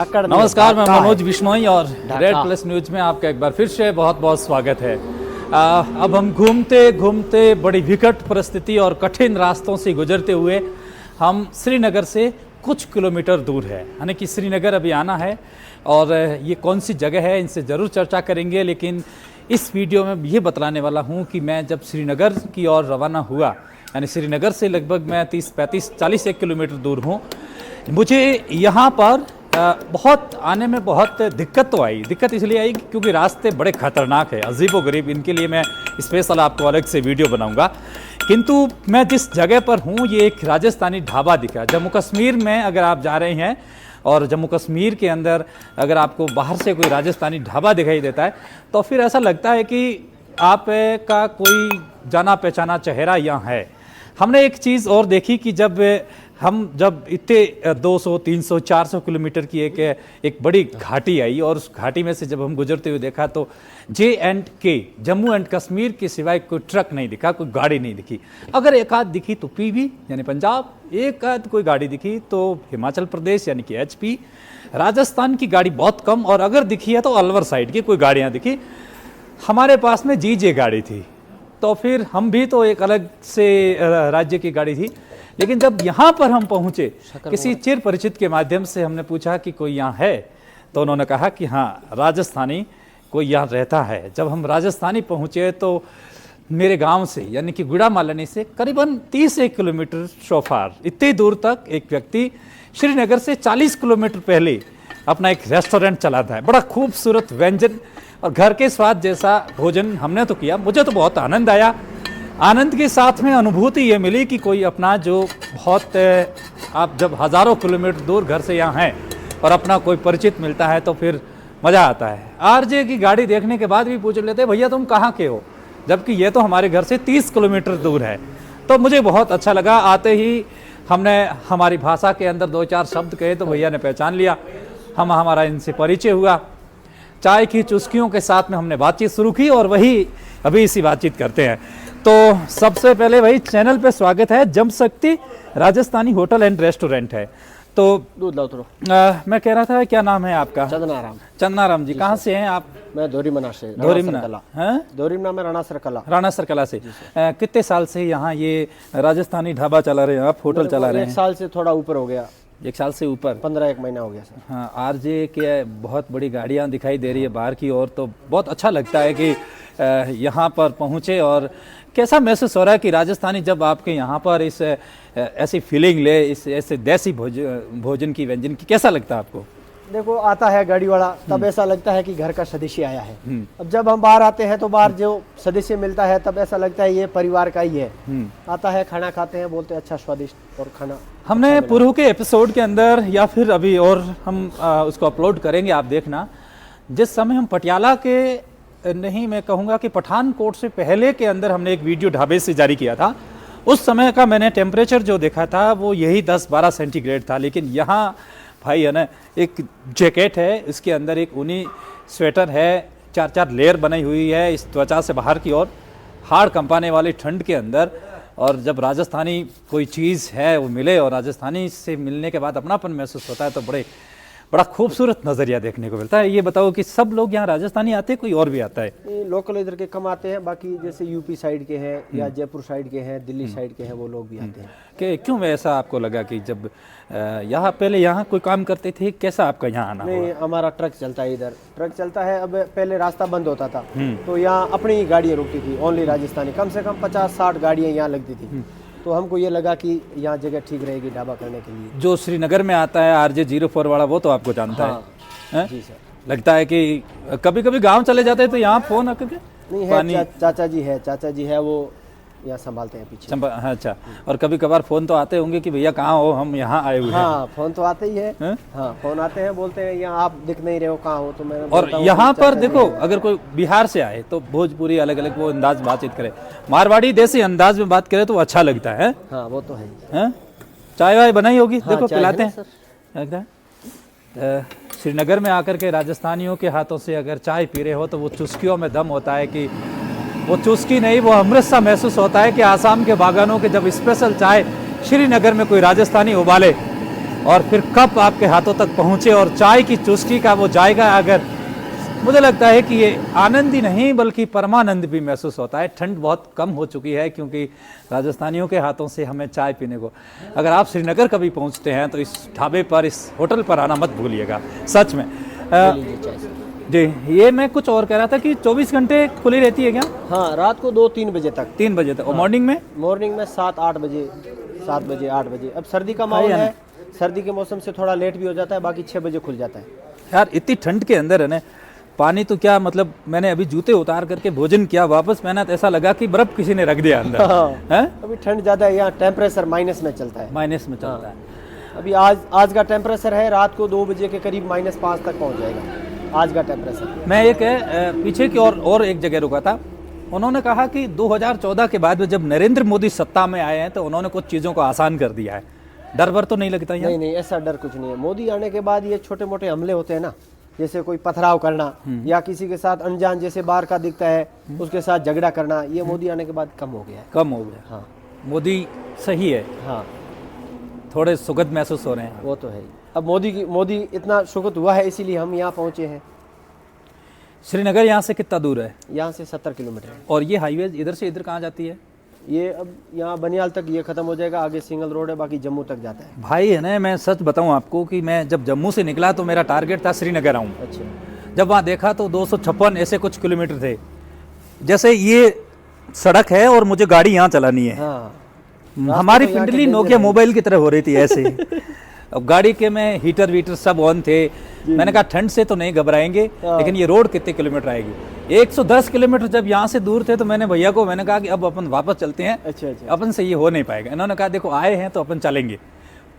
नमस्कार, मैं मनोज बिश्नोई और रेड प्लस न्यूज में आपका एक बार फिर से बहुत बहुत स्वागत है। अब हम घूमते घूमते बड़ी विकट परिस्थिति और कठिन रास्तों से गुजरते हुए हम श्रीनगर से कुछ किलोमीटर दूर है, यानी कि श्रीनगर अभी आना है। और ये कौन सी जगह है इनसे ज़रूर चर्चा करेंगे, लेकिन इस वीडियो में ये बतलाने वाला हूँ कि मैं जब श्रीनगर की ओर रवाना हुआ, यानी श्रीनगर से लगभग मैं 30-35-40 किलोमीटर दूर हूँ, मुझे यहाँ पर बहुत आने में बहुत दिक्कत तो आई। दिक्कत इसलिए आई क्योंकि रास्ते बड़े खतरनाक है, अजीबोगरीब। इनके लिए मैं स्पेशल आपको अलग से वीडियो बनाऊंगा। किंतु मैं जिस जगह पर हूँ ये एक राजस्थानी ढाबा दिखा। जम्मू कश्मीर में अगर आप जा रहे हैं और जम्मू कश्मीर के अंदर अगर आपको बाहर से कोई राजस्थानी ढाबा दिखाई देता है तो फिर ऐसा लगता है कि आप का कोई जाना पहचाना चेहरा यहाँ है। हमने एक चीज़ और देखी कि जब इतने 200, 300, 400 किलोमीटर की एक बड़ी घाटी आई और उस घाटी में से जब हम गुजरते हुए देखा तो J&K जम्मू एंड कश्मीर के सिवाय कोई ट्रक नहीं दिखा, कोई गाड़ी नहीं दिखी। अगर एक आध दिखी तो PB यानी पंजाब, एक आध कोई गाड़ी दिखी तो हिमाचल प्रदेश यानी कि HP, राजस्थान की गाड़ी बहुत कम, और अगर दिखी है तो अलवर साइड की कोई गाड़ियाँ दिखी। हमारे पास में GJ गाड़ी थी, तो फिर हम भी तो एक अलग से राज्य की गाड़ी थी। लेकिन जब यहाँ पर हम पहुँचे, किसी चिर परिचित के माध्यम से हमने पूछा कि कोई यहाँ है, तो उन्होंने कहा कि हाँ राजस्थानी कोई यहाँ रहता है। जब हम राजस्थानी पहुँचे तो मेरे गांव से यानी कि गुड़ामालनी से करीबन 30 किलोमीटर शोफार इतनी दूर तक एक व्यक्ति श्रीनगर से 40 किलोमीटर पहले अपना एक रेस्टोरेंट चलाता है। बड़ा खूबसूरत व्यंजन और घर के स्वाद जैसा भोजन हमने तो किया। मुझे तो बहुत आनंद आया। आनंद के साथ में अनुभूति ये मिली कि कोई अपना जो बहुत आप जब हज़ारों किलोमीटर दूर घर से यहाँ हैं और अपना कोई परिचित मिलता है तो फिर मज़ा आता है। RJ की गाड़ी देखने के बाद भी पूछ लेते भैया तुम कहाँ के हो, जबकि ये तो हमारे घर से 30 किलोमीटर दूर है। तो मुझे बहुत अच्छा लगा। आते ही हमने हमारी भाषा के अंदर 2-4 शब्द कहे तो भैया ने पहचान लिया। हमारा इनसे परिचय हुआ। चाय की चुस्कियों के साथ में हमने बातचीत शुरू की और वही अभी इसी बातचीत करते हैं। तो सबसे पहले भाई चैनल पे स्वागत है। जमशक्ति राजस्थानी होटल एंड रेस्टोरेंट है। तो दूध लाओ थोड़ा। मैं कह रहा था क्या नाम है आपका? चंदनाराम जी। कहाँ से हैं आप? मैं धोरीमना से। धोरीमना में राणा सरकला से। कितने साल से यहाँ ये राजस्थानी ढाबा चला रहे हैं आप, होटल चला रहे हैं? 1 साल से थोड़ा ऊपर हो गया। 1 साल से ऊपर? 15 महीना हो गया सर। हाँ, RJ के बहुत बड़ी गाड़ियाँ दिखाई दे रही है बाहर की ओर, तो बहुत अच्छा लगता है कि यहाँ पर पहुँचे। और कैसा महसूस हो रहा है कि राजस्थानी जब आपके यहाँ पर इस ऐसी फीलिंग ले, इस ऐसे देसी भोजन की, व्यंजन की, कैसा लगता है आपको? देखो आता है गाड़ी वाला तब ऐसा लगता है कि घर का सदस्य आया है। अब जब हम बाहर आते हैं तो बाहर जो सदस्य मिलता है तब ऐसा लगता है ये परिवार का ही है। आता है, खाना खाते हैं, बोलते हैं अच्छा स्वादिष्ट और खाना। हमने अच्छा पूर्व के एपिसोड के अंदर या फिर अभी और हम उसको अपलोड करेंगे, आप देखना। जिस समय हम पटियाला के नहीं, मैं कहूँगा कि पठानकोट से पहले के अंदर हमने एक वीडियो ढाबे से जारी किया था। उस समय का मैंने टेम्परेचर जो देखा था वो यही 10-12 सेंटीग्रेड था। लेकिन यहाँ भाई है ना, एक जैकेट है, इसके अंदर एक ऊनी स्वेटर है, 4-4 लेयर बनाई हुई है इस त्वचा से बाहर की ओर, हाड़ कंपाने वाली ठंड के अंदर। और जब राजस्थानी कोई चीज़ है वो मिले और राजस्थानी से मिलने के बाद अपनापन महसूस होता है तो बड़ा खूबसूरत नज़रिया देखने को मिलता है। ये बताओ कि सब लोग यहाँ राजस्थानी आते हैं, कोई और भी आता है? लोकल इधर के कम आते हैं, बाकी जैसे यूपी साइड के हैं या जयपुर साइड के हैं, दिल्ली साइड के हैं, वो लोग भी आते हैं। कि क्यों ऐसा आपको लगा कि जब यहाँ पहले यहाँ कोई काम करते थे, कैसा आपका यहाँ आना? नहीं, हमारा ट्रक चलता है, इधर ट्रक चलता है। अब पहले रास्ता बंद होता था तो यहाँ अपनी ही गाड़ियाँ रुकती थी, ओनली राजस्थानी। कम से कम 50-60 गाड़ियाँ यहाँ लगती थी। तो हमको ये लगा कि यहाँ जगह ठीक रहेगी ढाबा करने के लिए। जो श्रीनगर में आता है RJ 04 वाला, वो तो आपको जानता है? जी सर। लगता है कि कभी कभी गांव चले जाते हैं तो यहाँ फोन आकर के नहीं है, चाचा जी है वो यहाँ संभालते हैं पीछे। अच्छा। और कभी कभार फोन तो आते होंगे कि भैया कहाँ हो, हम यहाँ आए हुए हैं? हाँ, फोन तो आते ही है। हाँ, फोन आते हैं, बोलते हैं यहाँ आप दिख नहीं रहे हो, कहाँ हो? तो मैं और यहाँ पर देखो, अगर कोई बिहार से आए तो भोजपुरी अलग अलग वो अंदाज बातचीत करे, मारवाड़ी देसी अंदाज में बात करे तो अच्छा लगता है। हाँ, वो तो है। चाय वाय बनाई होगी? देखो पिलाते हैं। श्रीनगर में आकर के राजस्थानियों के हाथों से अगर चाय पी रहे हो तो वो चुस्कियों में दम होता है कि वो चुस्की नहीं, वो अमृत सा महसूस होता है कि आसाम के बागानों के जब स्पेशल चाय श्रीनगर में कोई राजस्थानी उबाले और फिर कप आपके हाथों तक पहुँचे और चाय की चुस्की का वो जाएगा, अगर मुझे लगता है कि ये आनंद ही नहीं बल्कि परमानंद भी महसूस होता है। ठंड बहुत कम हो चुकी है क्योंकि राजस्थानियों के हाथों से हमें चाय पीने को, अगर आप श्रीनगर कभी पहुंचते हैं तो इस ढाबे पर, इस होटल पर आना मत भूलिएगा, सच में। जी, ये मैं कुछ और कह रहा था कि 24 घंटे खुली रहती है क्या? हाँ, रात को 2-3 बजे तक। 3 बजे तक। और मॉर्निंग में? मॉर्निंग में 7-8 बजे, 7 बजे, 8 बजे। अब सर्दी का माहौल है, सर्दी के मौसम से थोड़ा लेट भी हो जाता है, बाकी 6 बजे खुल जाता है। यार इतनी ठंड के अंदर है ना, पानी तो क्या मतलब, मैंने अभी जूते उतार करके भोजन किया, वापस मैंने तो ऐसा लगा कि बर्फ किसी ने रख दिया अंदर। हाँ, अभी ठंड ज्यादा है, यहाँ टेम्परेचर माइनस में चलता है। माइनस में चलता है। अभी आज का टेम्परेचर है, रात को 2 बजे के करीब -5 तक पहुँच जाएगा आज का टेम्परेचर। मैं एक पीछे की और एक जगह रुका था, उन्होंने कहा कि 2014 के बाद में जब नरेंद्र मोदी सत्ता में आए हैं तो उन्होंने कुछ चीज़ों को आसान कर दिया है। डर वर तो नहीं लगता? नहीं नहीं, ऐसा डर कुछ नहीं है। मोदी आने के बाद ये छोटे मोटे हमले होते हैं ना, जैसे कोई पथराव करना या किसी के साथ अनजान जैसे बाहर का दिखता है उसके साथ झगड़ा करना, ये मोदी आने के बाद कम हो गया है। कम हो गया। हाँ, मोदी सही है। हाँ, थोड़े सुखद महसूस हो रहे हैं। वो तो है। अब मोदी इतना सुखद हुआ है इसीलिए हम यहाँ पहुँचे हैं। श्रीनगर यहाँ से कितना दूर है? यहाँ से 70 किलोमीटर है। और ये हाईवे इधर से इधर कहाँ जाती है? ये अब यहाँ बनियाल तक ये खत्म हो जाएगा, आगे सिंगल रोड है, बाकी जम्मू तक जाता है। भाई है ना, मैं सच बताऊं आपको कि मैं जब जम्मू से निकला तो मेरा टारगेट था श्रीनगर आऊं। अच्छा। जब वहाँ देखा तो 256 ऐसे कुछ किलोमीटर थे। जैसे ये सड़क है और मुझे गाड़ी यहाँ चलानी है। हाँ, हमारी पिंडली नोकिया मोबाइल की तरह हो रही थी ऐसे। अब गाड़ी के में हीटर वीटर सब ऑन थे। मैंने कहा ठंड से तो नहीं घबराएंगे, लेकिन ये रोड कितने किलोमीटर आएगी? 110 किलोमीटर जब यहाँ से दूर थे तो मैंने भैया को मैंने कहा कि अब अपन वापस चलते हैं। अच्छा। अपन से ये हो नहीं पाएगा। इन्होंने कहा देखो आए हैं तो अपन चलेंगे।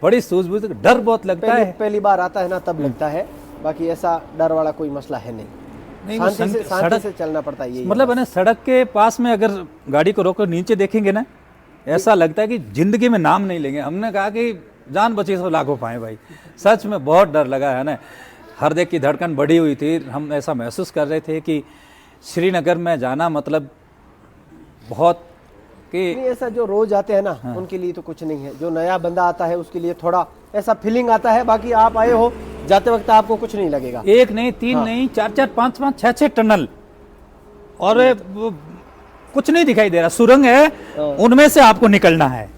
बड़ी सूझबूझ, डर बहुत लगता है। पहली बार आता है ना तब लगता है, बाकी ऐसा डर वाला कोई मसला है नहीं। शांति से चलना पड़ता है। ये मतलब है सड़क के पास में अगर गाड़ी को रोकर नीचे देखेंगे ना, ऐसा लगता है कि जिंदगी में नाम नहीं लेंगे। हमने कहा कि जान बची सो लाखों पाए भाई। सच में बहुत डर लगा है ना, हृदय की धड़कन बढ़ी हुई थी। हम ऐसा महसूस कर रहे थे कि श्रीनगर में जाना मतलब बहुत कि ऐसा जो रोज आते हैं ना, उनके लिए तो कुछ नहीं है। जो नया बंदा आता है उसके लिए थोड़ा ऐसा फीलिंग आता है। बाकी आप आए हो, जाते वक्त आपको कुछ नहीं लगेगा। एक नहीं, 3 नहीं, 4-4, 5-5, 6-6 टनल और कुछ नहीं दिखाई दे रहा। सुरंग है, उनमें से आपको निकलना है।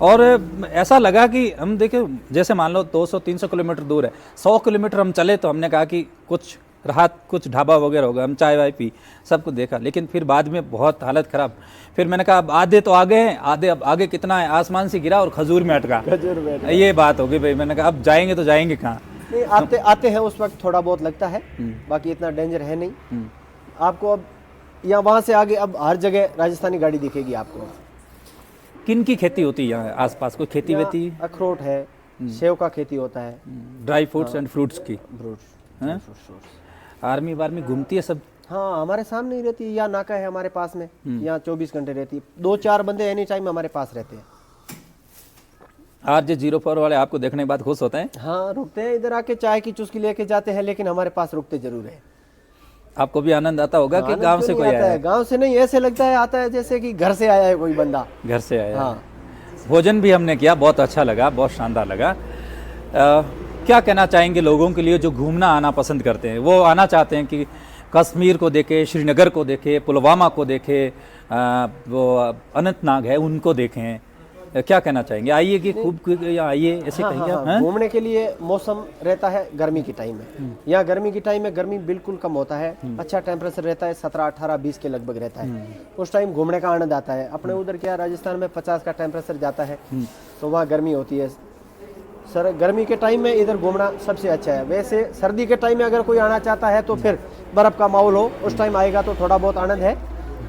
और ऐसा लगा कि हम देखे जैसे मान लो 200-300 किलोमीटर दूर है, 100 किलोमीटर हम चले तो हमने कहा कि कुछ राहत, कुछ ढाबा वगैरह होगा, हम चाय वाय पी, सब कुछ देखा। लेकिन फिर बाद में बहुत हालत खराब। फिर मैंने कहा अब आधे तो आगे हैं, आधे अब आगे कितना है, आसमान से गिरा और खजूर में अटका। ये बात होगी भाई। मैंने कहा अब जाएंगे तो जाएंगे कहाँ? नहीं, आते हैं उस वक्त थोड़ा बहुत लगता है, बाकी इतना डेंजर है नहीं। आपको अब या वहाँ से आगे अब हर जगह राजस्थानी गाड़ी दिखेगी आपको। किन की खेती होती है यहाँ आसपास? कोई खेती वेती? अखरोट है, सेव का खेती होता है, ड्राई फ्रूट्स एंड फ्रूट्स की। फ्रूट्स। आर्मी वार्मी घूमती है सब? हाँ, हमारे सामने ही रहती है। यहाँ नाका है हमारे पास में, यहाँ 24 घंटे रहती है। 2-4 बंदे एनी टाइम हमारे पास रहते हैं। RJ04 वाले आपको देखने के बाद खुश होते हैं? हाँ, रुकते हैं इधर आके, चाय की चुस्की लेके जाते हैं, लेकिन हमारे पास रुकते जरूर है। आपको भी आनंद आता होगा कि गांव से कोई आया है? गांव से नहीं, ऐसे लगता है आता है जैसे कि घर से आया है कोई बंदा। घर से आया। हाँ। भोजन भी हमने किया, बहुत अच्छा लगा, बहुत शानदार लगा। क्या कहना चाहेंगे लोगों के लिए जो घूमना आना पसंद करते हैं? वो आना चाहते हैं कि कश्मीर को देखें, श्रीनगर को देखें, पुलवामा को देखें, वो अनंतनाग है उनको देखें। क्या कहना चाहेंगे? आइए कि खूब यहाँ आइए ऐसे कहेंगे आप? घूमने के लिए मौसम रहता है गर्मी की टाइम में। यहाँ गर्मी की टाइम में गर्मी बिल्कुल कम होता है, अच्छा टेम्परेचर रहता है, 17, 18, 20 के लगभग रहता है। उस टाइम घूमने का आनंद आता है। अपने उधर क्या राजस्थान में 50 का टेम्परेचर जाता है, तो वहाँ गर्मी होती है। सर गर्मी के टाइम में इधर घूमना सबसे अच्छा है। वैसे सर्दी के टाइम में अगर कोई आना चाहता है तो फिर बर्फ़ का माहौल हो, उस टाइम आएगा तो थोड़ा बहुत आनंद है।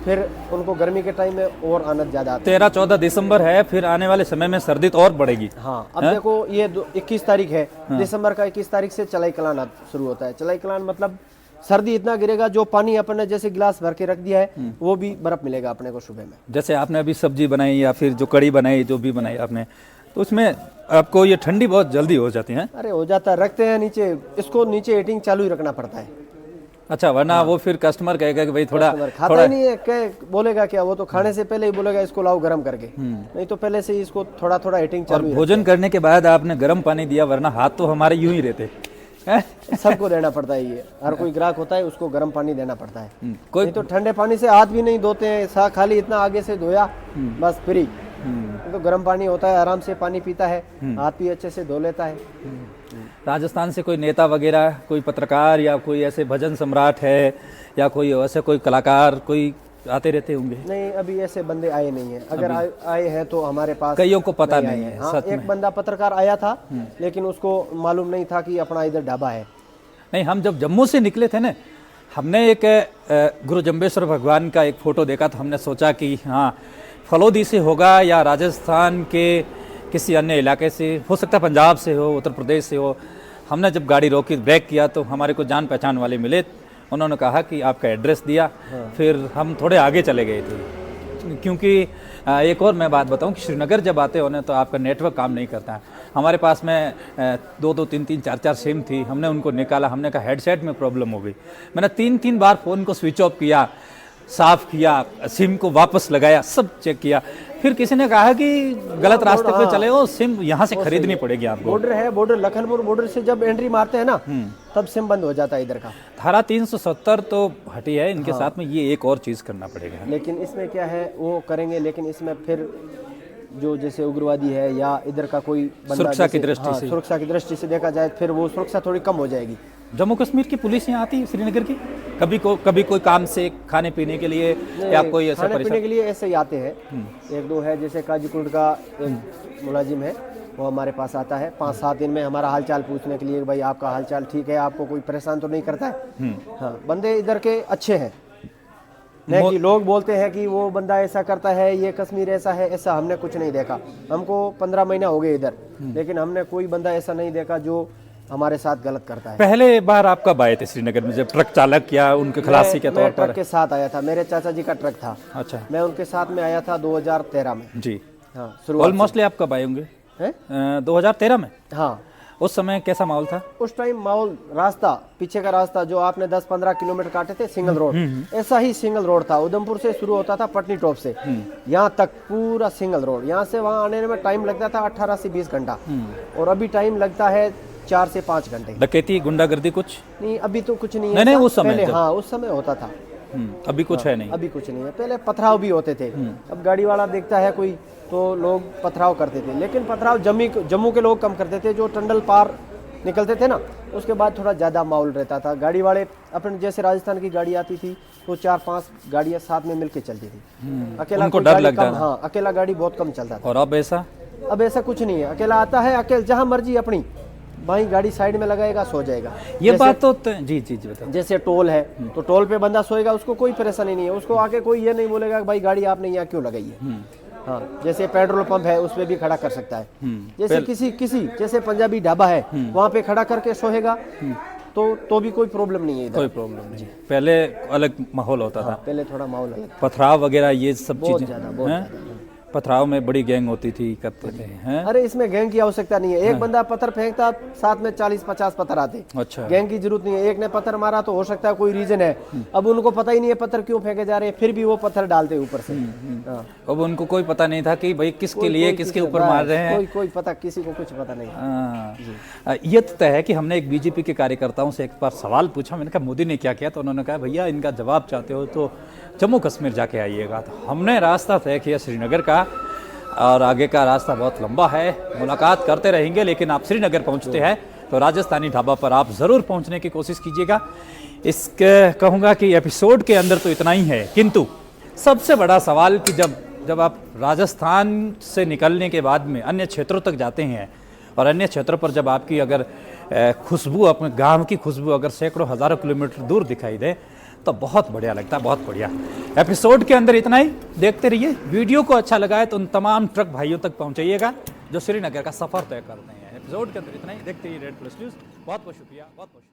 फिर उनको गर्मी के टाइम में और आनंद ज़्यादा आता है। 13-14 दिसंबर है, फिर आने वाले समय में सर्दी तो और बढ़ेगी। हाँ, अब देखो ये 21 तारीख है, दिसंबर का 21 तारीख से चलाई कलान शुरू होता है। चलाई कलान मतलब सर्दी इतना गिरेगा, जो पानी अपन ने जैसे गिलास भर के रख दिया है वो भी बर्फ मिलेगा अपने को सुबह में। जैसे आपने अभी सब्जी बनाई या फिर जो कड़ी बनाई, जो भी बनाई आपने, तो उसमें आपको ये ठंडी बहुत जल्दी हो जाती है? अरे हो जाता है, रखते हैं नीचे, इसको नीचे हीटिंग चालू ही रखना पड़ता है। अच्छा, वरना वो फिर कस्टमर कहेगा कि भाई थोड़ा कस्टमर खाता ही नहीं है, बोलेगा क्या, वो तो खाने से पहले ही बोलेगा इसको लाओ गर्म करके, नहीं तो पहले से ही इसको थोड़ा थोड़ा हीटिंग और चालू ही भोजन करने के बाद आपने गर्म पानी दिया, वरना हाथ तो हमारे यूं ही रहते हैं। रहता है। सबको देना पड़ता है ये, हर कोई ग्राहक होता है उसको गर्म पानी देना पड़ता है। कोई नहीं तो ठंडे पानी से हाथ भी नहीं धोते हैं, खाली इतना आगे से धोया बस फ्री। तो गर्म पानी होता है, आराम से पानी पीता है, हाथ भी अच्छे से धो लेता है। राजस्थान से कोई नेता वगैरह, कोई पत्रकार या कोई ऐसे भजन सम्राट है या कोई ऐसे कोई कलाकार कोई आते रहते होंगे? नहीं, अभी ऐसे बंदे आए नहीं हैं, अगर आए हैं तो हमारे पास कईयों को पता नहीं नहीं आए है। हैं। हाँ, सच एक में बंदा पत्रकार आया था, लेकिन उसको मालूम नहीं था कि अपना इधर ढाबा है। नहीं, हम जब जम्मू से निकले थे ना, हमने एक गुरु जम्बेश्वर भगवान का एक फोटो देखा, तो हमने सोचा कि हाँ फलोदी से होगा या राजस्थान के किसी अन्य इलाके से, हो सकता है पंजाब से हो, उत्तर प्रदेश से हो। हमने जब गाड़ी रोकी, ब्रेक किया, तो हमारे को जान पहचान वाले मिले, उन्होंने कहा कि आपका एड्रेस दिया। फिर हम थोड़े आगे चले गए थे, क्योंकि एक और मैं बात बताऊं कि श्रीनगर जब आते हो ना तो आपका नेटवर्क काम नहीं करता है। हमारे पास में 2-2, 3-3, 4-4 सिम थी, हमने उनको निकाला, हमने कहा हेडसेट में प्रॉब्लम हो गई। मैंने 3-3 बार फ़ोन को स्विच ऑफ किया, साफ किया, सिम को वापस लगाया, सब चेक किया। फिर किसी ने कहा कि गलत रास्ते पे चले हो, सिम यहाँ से खरीदनी पड़ेगी आपको। बॉर्डर है, बॉर्डर लखनपुर बॉर्डर से जब एंट्री मारते हैं ना, तब सिम बंद हो जाता है इधर का। धारा 370 तो हटी है, इनके साथ में ये एक और चीज़ करना पड़ेगा। लेकिन इसमें क्या है, वो करेंगे, लेकिन इसमें फिर जो जैसे उग्रवादी है या इधर का कोई बंदा, सुरक्षा की दृष्टि से, सुरक्षा की दृष्टि से देखा जाए, फिर वो सुरक्षा थोड़ी कम हो जाएगी। जम्मू कश्मीर की पुलिस यहाँ आती है श्रीनगर की, कभी कोई काम से, खाने पीने के लिए या कोई ऐसा खाने पीने के लिए ऐसे ही आते हैं। एक दो है, जैसे काजीकुंड का एक मुलाजिम है, वो हमारे पास आता है 5-7 दिन में हमारा हालचाल पूछने के लिए, भाई आपका हालचाल ठीक है, आपको कोई परेशान तो नहीं करता है। हाँ, बंदे इधर के अच्छे हैं। नहीं कि लोग बोलते हैं कि वो बंदा ऐसा करता है, ये कश्मीर ऐसा है, ऐसा हमने कुछ नहीं देखा। हमको 15 महीना हो गए इधर, लेकिन हमने कोई बंदा ऐसा नहीं देखा जो हमारे साथ गलत करता है। पहले बार आप कब आए थे श्रीनगर में, जब ट्रक चालक या उनके खलासी के तौर पर? ट्रक के साथ आया था, मेरे चाचा जी का ट्रक था। अच्छा, मैं उनके साथ में आया था 2013 में। जी हाँ, ऑलमोस्टली आप कब आए होंगे? 2013 में। हाँ, उस समय कैसा माहौल था? उस टाइम माहौल, रास्ता, पीछे का रास्ता जो आपने 10-15 किलोमीटर काटे थे सिंगल रोड, ऐसा ही सिंगल रोड था। उधमपुर से शुरू होता था पटनी टॉप से, यहाँ तक पूरा सिंगल रोड। यहाँ से वहाँ आने में टाइम लगता था 18 से 20 घंटा, और अभी टाइम लगता है 4 से 5 घंटे। डकैती, गुंडागर्दी कुछ नहीं, अभी तो कुछ नहीं है। नहीं, उस समय पहले, हाँ, उस समय होता था। अभी कुछ है नहीं। अभी कुछ नहीं है। पहले पथराव भी होते थे। अब गाड़ी वाला देखता है कोई तो लोग पथराव करते थे, लेकिन पथराव जम्मू के लोग कम करते थे। जो टंडल पार निकलते थे ना, उसके बाद थोड़ा ज़्यादा माहौल रहता था। गाड़ी वाले अपने, जैसे राजस्थान की गाड़ी आती थी तो 4-5 गाड़ियाँ साथ में मिलके चलती थी। अकेला उनको कोई डर गाड़ी लगता कम, है। हाँ, अकेला गाड़ी बहुत कम चलता था। और अब ऐसा? अब ऐसा कुछ नहीं है। अकेला आता है, अकेले जहाँ मर्जी अपनी भाई गाड़ी साइड में लगाएगा, सो जाएगा। ये बात तो जी जी जी बताओ। जैसे टोल है तो टोल पे बंदा सोएगा, उसको कोई परेशानी नहीं है। उसको आके कोई ये नहीं बोलेगा कि भाई गाड़ी आपने यहाँ क्यों लगाई है। हाँ, जैसे पेट्रोल पंप है, उसमें भी खड़ा कर सकता है। जैसे किसी जैसे पंजाबी ढाबा है, वहाँ पे खड़ा करके सोएगा तो भी कोई प्रॉब्लम नहीं है इधर। कोई प्रॉब्लम नहीं। पहले अलग माहौल होता था। पहले थोड़ा माहौल अलग था। पथराव वगैरह ये सब बहुत चीजें ज्यादा, बहुत हैं? ज्यादा। पथराव में बड़ी गैंग होती थी, करते थे हैं? अरे इसमें गैंग की आवश्यकता नहीं है। एक बंदा पत्थर फेंकता, साथ में 40-50 पत्थर आते। अच्छा, गैंग की जरूरत नहीं है। एक ने पत्थर मारा तो हो सकता है कोई रीजन है, अब उनको पता ही नहीं है पत्थर क्यों फेंके जा रहे हैं, फिर भी वो पत्थर डालते ऊपर से। हाँ। अब उनको कोई पता नहीं था कि भाई किसके लिए, किसके ऊपर मार रहे हैं। कोई पता, किसी को कुछ पता नहीं। ये तो तय है कि हमने एक बीजेपी के कार्यकर्ताओं से एक बार सवाल पूछा, मैंने कहा मोदी ने क्या किया, तो उन्होंने कहा भैया इनका जवाब चाहते हो तो जम्मू कश्मीर जाके आइएगा। तो हमने रास्ता तय किया श्रीनगर का, और आगे का रास्ता बहुत लंबा है, मुलाकात करते रहेंगे। लेकिन आप श्रीनगर पहुंचते हैं तो राजस्थानी ढाबा पर आप ज़रूर पहुंचने की कोशिश कीजिएगा। इसके कहूँगा कि एपिसोड के अंदर तो इतना ही है, किंतु सबसे बड़ा सवाल कि जब आप राजस्थान से निकलने के बाद में अन्य क्षेत्रों तक जाते हैं, और अन्य क्षेत्रों पर जब आपकी अगर खुशबू, अपने गाँव की खुशबू अगर सैकड़ों हज़ारों किलोमीटर दूर दिखाई दे, तो बहुत बढ़िया लगता है। बहुत बढ़िया एपिसोड के अंदर इतना ही। देखते रहिए। वीडियो को अच्छा लगा है तो उन तमाम ट्रक भाइयों तक पहुंचाइएगा जो श्रीनगर का सफ़र तय करते हैं। एपिसोड के अंदर इतना ही। देखते रहिए रेड प्लस न्यूज़। बहुत बहुत शुक्रिया, बहुत बहुत।